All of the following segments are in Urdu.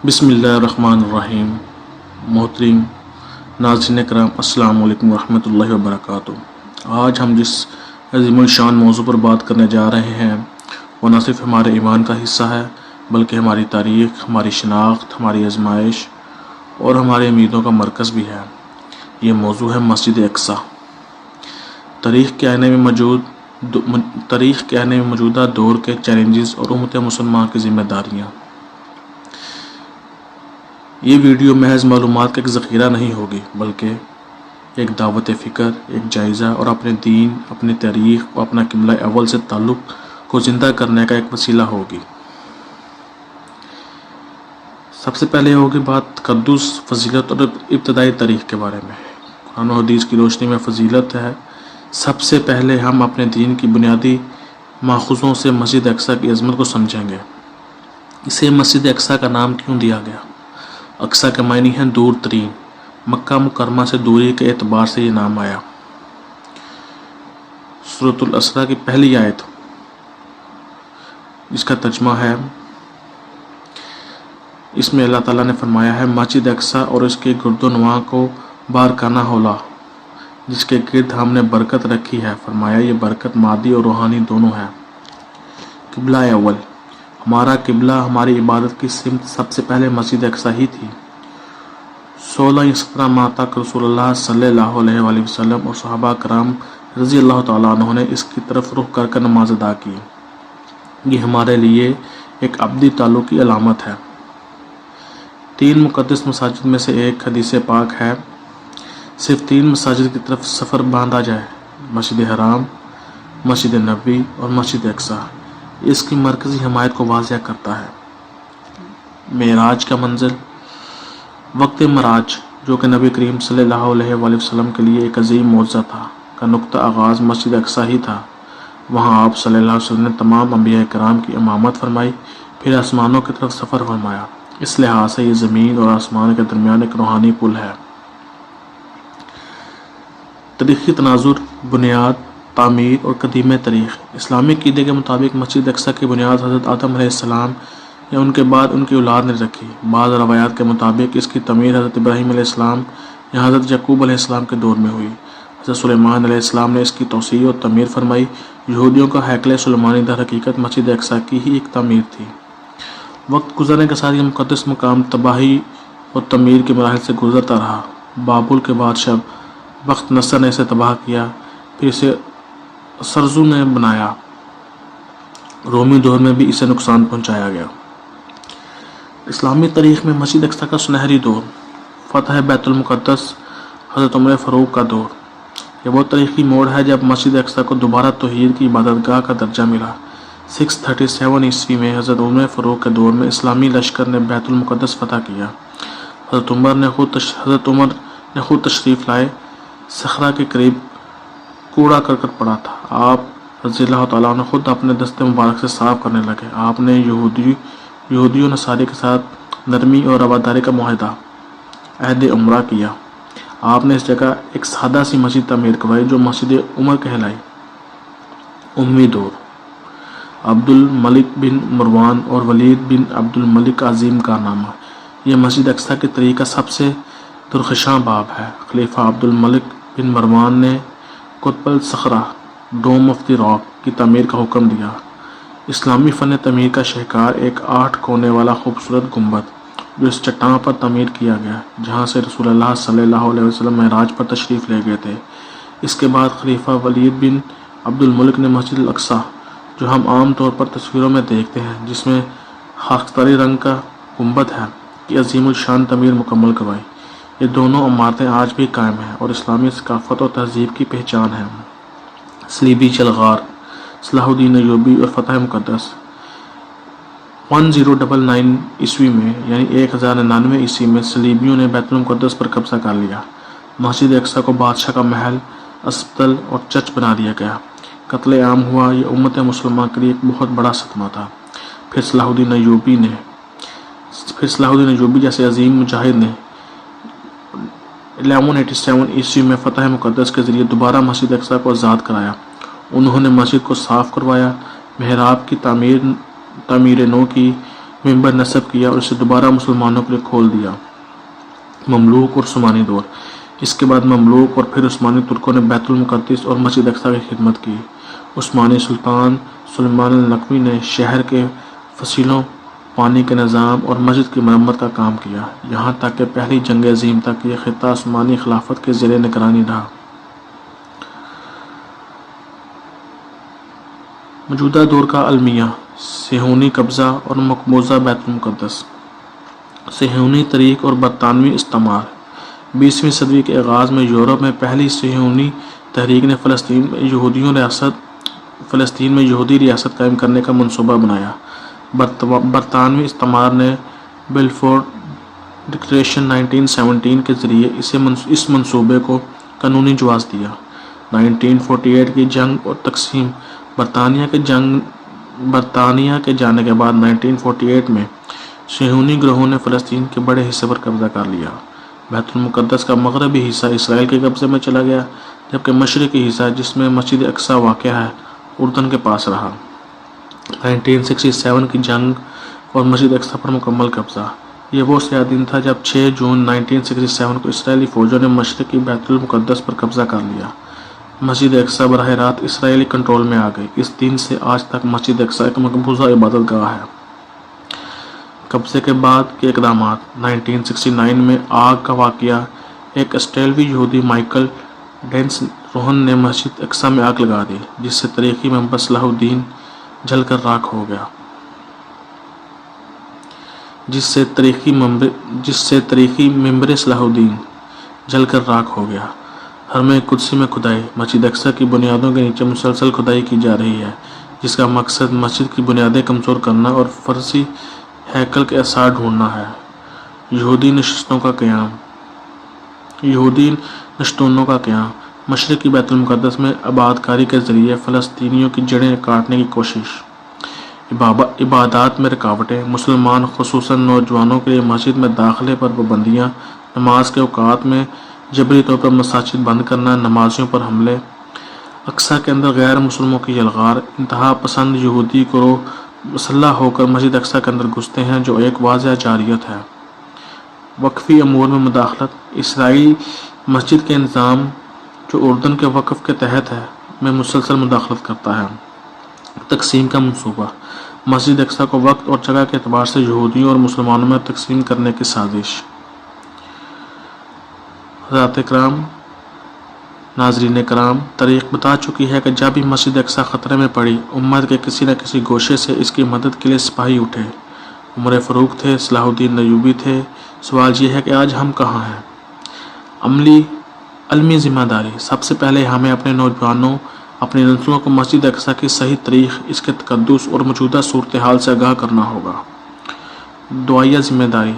بسم اللہ الرحمن الرحیم۔ محترم ناظرین کرام، السلام علیکم ورحمۃ اللہ وبرکاتہ۔ آج ہم جس عظیم الشان موضوع پر بات کرنے جا رہے ہیں وہ نہ صرف ہمارے ایمان کا حصہ ہے بلکہ ہماری تاریخ، ہماری شناخت، ہماری آزمائش اور ہماری امیدوں کا مرکز بھی ہے۔ یہ موضوع ہے مسجد اقصی۔ تاریخ کے آئینے میں موجودہ دور کے چیلنجز اور امت مسلمان کی ذمہ داریاں۔ یہ ویڈیو محض معلومات کا ایک ذخیرہ نہیں ہوگی بلکہ ایک دعوت فکر، ایک جائزہ اور اپنے دین، اپنی تاریخ اور اپنا قبلہ اول سے تعلق کو زندہ کرنے کا ایک وسیلہ ہوگی۔ سب سے پہلے ہوگی بات تقدس، فضیلت اور ابتدائی تاریخ کے بارے میں۔ قرآن و حدیث کی روشنی میں فضیلت ہے۔ سب سے پہلے ہم اپنے دین کی بنیادی ماخذوں سے مسجد اقصی کی عظمت کو سمجھیں گے۔ اسے مسجد اقصی کا نام کیوں دیا گیا؟ اقصی کے معنی ہیں دور ترین۔ مکہ مکرمہ سے دوری کے اعتبار سے یہ نام آیا۔ سورۃ الاسراء کی پہلی آیت جس کا ترجمہ ہے، اس میں اللہ تعالیٰ نے فرمایا ہے، مسجد اقصی اور اس کے گرد و نواح کو بارکانہ ہولا جس کے گرد ہم نے برکت رکھی ہے۔ فرمایا یہ برکت مادی اور روحانی دونوں ہے۔ قبلہ اول، ہمارا قبلہ، ہماری عبادت کی سمت سب سے پہلے مسجد اقصی ہی تھی۔ 16 یا 17 ماہ تک رسول اللہ صلی اللہ علیہ وآلہ وسلم اور صحابہ کرام رضی اللہ تعالیٰ عنہ نے اس کی طرف رخ کر نماز ادا کی۔ یہ ہمارے لیے ایک ابدی تعلق کی علامت ہے۔ 3 مقدس مساجد میں سے ایک حدیث پاک ہے، صرف 3 مساجد کی طرف سفر باندھا جائے، مسجد حرام، مسجد نبوی اور مسجد اقصی۔ اس کی مرکزی حمایت کو واضح کرتا ہے۔ معراج کا منزل، وقت معراج جو کہ نبی کریم صلی اللہ علیہ وآلہ وسلم کے لیے ایک عظیم معجزہ تھا، کا نقطہ آغاز مسجد اقصی ہی تھا۔ وہاں آپ صلی اللہ علیہ وسلم نے تمام انبیاء کرام کی امامت فرمائی، پھر آسمانوں کی طرف سفر فرمایا۔ اس لحاظ سے یہ زمین اور آسمان کے درمیان ایک روحانی پل ہے۔ تاریخی تناظر، بنیاد، تعمیر اور قدیم تاریخ۔ اسلامی عقیدے کے مطابق مسجد اقصی کی بنیاد حضرت آدم علیہ السلام یا ان کے بعد ان کی اولاد نے رکھی۔ بعض روایات کے مطابق اس کی تعمیر حضرت ابراہیم علیہ السلام یا حضرت یعقوب علیہ السلام کے دور میں ہوئی۔ حضرت سلیمان علیہ السلام نے اس کی توسیع اور تعمیر فرمائی۔ یہودیوں کا ہیکل سلیمانی در حقیقت مسجد اقصی کی ہی ایک تعمیر تھی۔ وقت گزرنے کے ساتھ یہ مقدس مقام تباہی اور تعمیر کے مراحل سے گزرتا رہا۔ بابل کے بادشاہ بخت نصر نے اسے تباہ کیا، پھر اسے سرزو نے بنایا۔ رومی دور میں بھی اسے نقصان پہنچایا گیا۔ اسلامی تاریخ میں مسجد اقصی کا سنہری دور، فتح بیت المقدس، حضرت عمر فاروق کا دور۔ یہ وہ تاریخی موڑ ہے جب مسجد اقصی کو دوبارہ توحید کی عبادت گاہ کا درجہ ملا۔ 637 عیسوی میں حضرت عمر فاروق کے دور میں اسلامی لشکر نے بیت المقدس فتح کیا۔ حضرت عمر نے خود تشریف لائے۔ صخرہ کے قریب کوڑا کرکٹ پڑا تھا۔ آپ رضی اللہ تعالیٰ عنہ خود اپنے دستے مبارک سے صاف کرنے لگے۔ آپ نے یہودی و نصاری کے ساتھ نرمی اور رواداری کا معاہدہ، عہد عمرہ کیا۔ آپ نے اس جگہ ایک سادہ سی مسجد تعمیر کروائی جو مسجد عمر کہلائی۔ امی دور، عبد الملک بن مروان اور ولید بن عبد الملک عظیم کارنامہ۔ یہ مسجد اقصی کی تاریخ کا سب سے درخشاں باب ہے۔ خلیفہ عبد الملک بن مروان نے قطب الصخرہ، ڈوم آف دی راک کی تعمیر کا حکم دیا۔ اسلامی فن تعمیر کا شاہکار ایک 8 کونے والا خوبصورت گنبد جو اس چٹان پر تعمیر کیا گیا جہاں سے رسول اللہ صلی اللہ علیہ وسلم معراج پر تشریف لے گئے تھے۔ اس کے بعد خلیفہ ولید بن عبد الملک نے مسجد الاقصی، جو ہم عام طور پر تصویروں میں دیکھتے ہیں جس میں خاکستری رنگ کا گنبد ہے، کی عظیم الشان تعمیر مکمل کروائی۔ یہ دونوں عمارتیں آج بھی قائم ہیں اور اسلامی ثقافت اور تہذیب کی پہچان ہیں۔ صلیبی چلغار، صلاح الدین ایوبی اور فتح مقدس۔ 1099 عیسوی میں یعنی 1099 عیسوی میں صلیبیوں نے بیت المقدس پر قبضہ کر لیا۔ مسجد اقصی کو بادشاہ کا محل، اسپتال اور چرچ بنا دیا گیا۔ قتل عام ہوا۔ یہ امت مسلمہ کے لیے ایک بہت بڑا صدمہ تھا۔ پھر صلاح الدین ایوبی جیسے عظیم مجاہد نے 1187 عیسوی میں فتح مقدس کے ذریعے دوبارہ مسجد اقصی کو آزاد کرایا۔ انہوں نے مسجد کو صاف کروایا، محراب کی تعمیر نو کی، منبر نصب کیا اور اسے دوبارہ مسلمانوں کے لیے کھول دیا۔ مملوک اور عثمانی دور۔ اس کے بعد مملوک اور پھر عثمانی ترکوں نے بیت المقدس اور مسجد اقصیٰ کی خدمت کی۔ عثمانی سلطان سلیمان النقوی نے شہر کے فصیلوں، پانی کے نظام اور مسجد کی مرمت کا کام کیا، یہاں تک کہ پہلی جنگ عظیم تک یہ خطہ عثمانی خلافت کے زیر نگرانی رہا۔ موجودہ دور کا المیہ، صہیونی قبضہ اور مقبوضہ بیت المقدس۔ صہیونی طریق اور برطانوی استعمار۔ 20ویں صدی کے آغاز میں یورپ میں پہلی صہیونی تحریک نے فلسطین میں یہودی ریاست قائم کرنے کا منصوبہ بنایا۔ برطانوی استعمار نے بلفور ڈکلیریشن 1917 کے ذریعے اس منصوبے کو قانونی جواز دیا۔ 1948 کی جنگ اور تقسیم۔ برطانیہ کے جانے کے بعد 1948 میں صہیونی گروہوں نے فلسطین کے بڑے حصے پر قبضہ کر لیا۔ بیت المقدس کا مغربی حصہ اسرائیل کے قبضے میں چلا گیا، جبکہ مشرقی حصہ، جس میں مسجد اقصیٰ واقع ہے، اردن کے پاس رہا۔ 1967 کی جنگ اور مسجد اقصیٰ پر مکمل قبضہ۔ یہ وہ سیاہ دن تھا جب 6 جون 1967 کو اسرائیلی فوجوں نے مشرقی بیت المقدس پر قبضہ کر لیا۔ مسجد اقصیٰ براہ راست اسرائیلی کنٹرول میں آ گئی۔ اس دن سے آج تک مسجد اقصیٰ ایک مقبوضہ عبادت گاہ ہے۔ قبضے کے بعد کے اقدامات۔ 1969 میں آگ کا واقعہ۔ ایک اسٹیلوی یہودی مائیکل ڈینس روہن نے مسجد اقصیٰ میں آگ لگا دی، جس سے تاریخی ممبر صلاح الدین جل کر راکھ ہو گیا۔ جس سے تاریخی ممبر صلاح الدین جل کر راکھ ہو گیا۔ حرم قدسی میں کھدائی۔ مسجد اقصیٰ کی بنیادوں کے نیچے مسلسل کھدائی کی جا رہی ہے، جس کا مقصد مسجد کی بنیادیں کمزور کرنا اور فرضی ہیکل کے آثار ڈھونڈنا ہے۔ یہودی نشستوں کا قیام۔ مشرقی بیت المقدس میں آباد کاری کے ذریعے فلسطینیوں کی جڑیں کاٹنے کی کوشش۔ عبادات میں رکاوٹیں۔ مسلمان خصوصاً نوجوانوں کے لیے مسجد میں داخلے پر پابندیاں، نماز کے اوقات میں جبری طور پر مساجد بند کرنا، نمازیوں پر حملے۔ اقصیٰ کے اندر غیر مسلموں کی یلغار۔ انتہا پسند یہودی گروہ مسلح ہو کر مسجد اقصیٰ کے اندر گھستے ہیں، جو ایک واضح جارحیت ہے۔ وقفی امور میں مداخلت۔ اسرائیل مسجد کے نظام، جو اردن کے وقف کے تحت ہے، میں مسلسل مداخلت کرتا ہے۔ تقسیم کا منصوبہ۔ مسجد اقصیٰ کو وقت اور جگہ کے اعتبار سے یہودیوں اور مسلمانوں میں تقسیم کرنے کی سازش۔ حضرات کرام، ناظرین کرام، تاریخ بتا چکی ہے کہ جب بھی مسجد اقصیٰ خطرے میں پڑی، امت کے کسی نہ کسی گوشے سے اس کی مدد کے لیے سپاہی اٹھے۔ عمر فاروق تھے، صلاح الدین ایوبی تھے۔ سوال یہ ہے کہ آج ہم کہاں ہیں؟ عملی ذمہ داری۔ سب سے پہلے ہمیں اپنے نوجوانوں، اپنی نسلوں کو مسجد اقصیٰ کی صحیح تاریخ، اس کے تقدس اور موجودہ صورتحال سے آگاہ کرنا ہوگا۔ دعائیہ ذمہ داری۔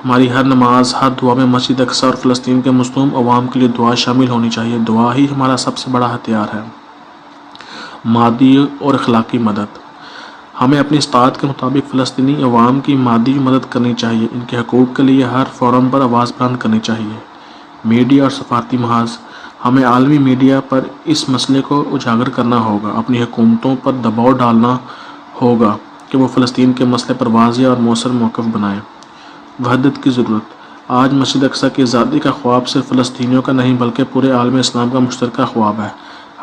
ہماری ہر نماز، ہر دعا میں مسجد اقصیٰ اور فلسطین کے مظلوم عوام کے لیے دعا شامل ہونی چاہیے۔ دعا ہی ہمارا سب سے بڑا ہتھیار ہے۔ مادی اور اخلاقی مدد۔ ہمیں اپنی استطاعت کے مطابق فلسطینی عوام کی مادی مدد کرنی چاہیے۔ ان کے حقوق کے لیے ہر فورم پر آواز بلند کرنی چاہیے۔ میڈیا اور سفارتی محاذ۔ ہمیں عالمی میڈیا پر اس مسئلے کو اجاگر کرنا ہوگا، اپنی حکومتوں پر دباؤ ڈالنا ہوگا کہ وہ فلسطین کے مسئلے پر واضح اور مؤثر موقف بنائیں۔ وحدت کی ضرورت۔ آج مسجد اقصیٰ کی آزادی کا خواب صرف فلسطینیوں کا نہیں بلکہ پورے عالم اسلام کا مشترکہ خواب ہے۔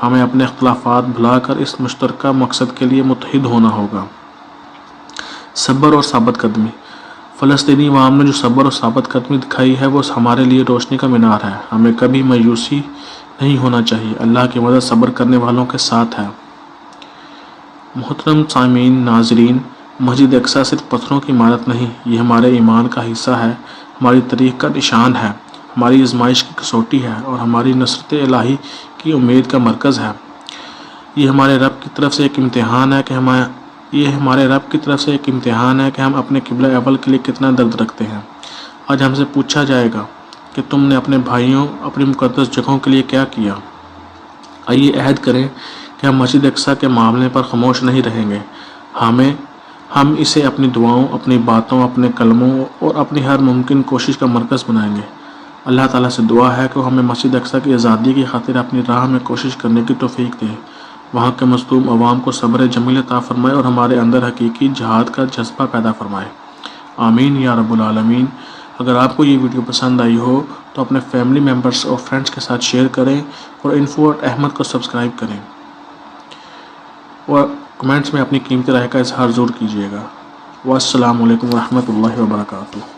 ہمیں اپنے اختلافات بھلا کر اس مشترکہ مقصد کے لیے متحد ہونا ہوگا۔ صبر اور ثابت قدمی۔ فلسطینی عوام نے جو صبر اور ثابت قدمی دکھائی ہے، وہ ہمارے لیے روشنی کا مینار ہے۔ ہمیں کبھی مایوسی نہیں ہونا چاہیے۔ اللہ کی مدد صبر کرنے والوں کے ساتھ ہے۔ محترم سامعین، ناظرین، مسجد اقصیٰ صرف پتھروں کی عمارت نہیں، یہ ہمارے ایمان کا حصہ ہے، ہماری تاریخ کا نشان ہے، ہماری آزمائش کی کسوٹی ہے اور ہماری نصرت الہی کی امید کا مرکز ہے۔ یہ ہمارے رب کی طرف سے ایک امتحان ہے کہ ہم اپنے قبلہ اول کے لیے کتنا درد رکھتے ہیں۔ آج ہم سے پوچھا جائے گا کہ تم نے اپنے بھائیوں، اپنی مقدس جگہوں کے لیے کیا کیا؟ آئیے عہد کریں کہ ہم مسجد اقصیٰ کے معاملے پر خاموش نہیں رہیں گے۔ ہم اسے اپنی دعاؤں، اپنی باتوں، اپنے کلموں اور اپنی ہر ممکن کوشش کا مرکز بنائیں گے۔ اللہ تعالیٰ سے دعا ہے کہ وہ ہمیں مسجد اقصیٰ کی آزادی کی خاطر اپنی راہ میں کوشش کرنے کی توفیق دے، وہاں کے مظلوم عوام کو صبر جمیل عطا فرمائے اور ہمارے اندر حقیقی جہاد کا جذبہ پیدا فرمائے۔ آمین یا رب العالمین۔ اگر آپ کو یہ ویڈیو پسند آئی ہو تو اپنے فیملی ممبرس اور فرینڈس کے ساتھ شیئر کریں اور info@ahmed کو سبسکرائب کریں اور کمنٹس میں اپنی قیمتی رائے کا اظہار ضرور کیجیے گا۔ والسلام علیکم ورحمۃ اللہ وبرکاتہ۔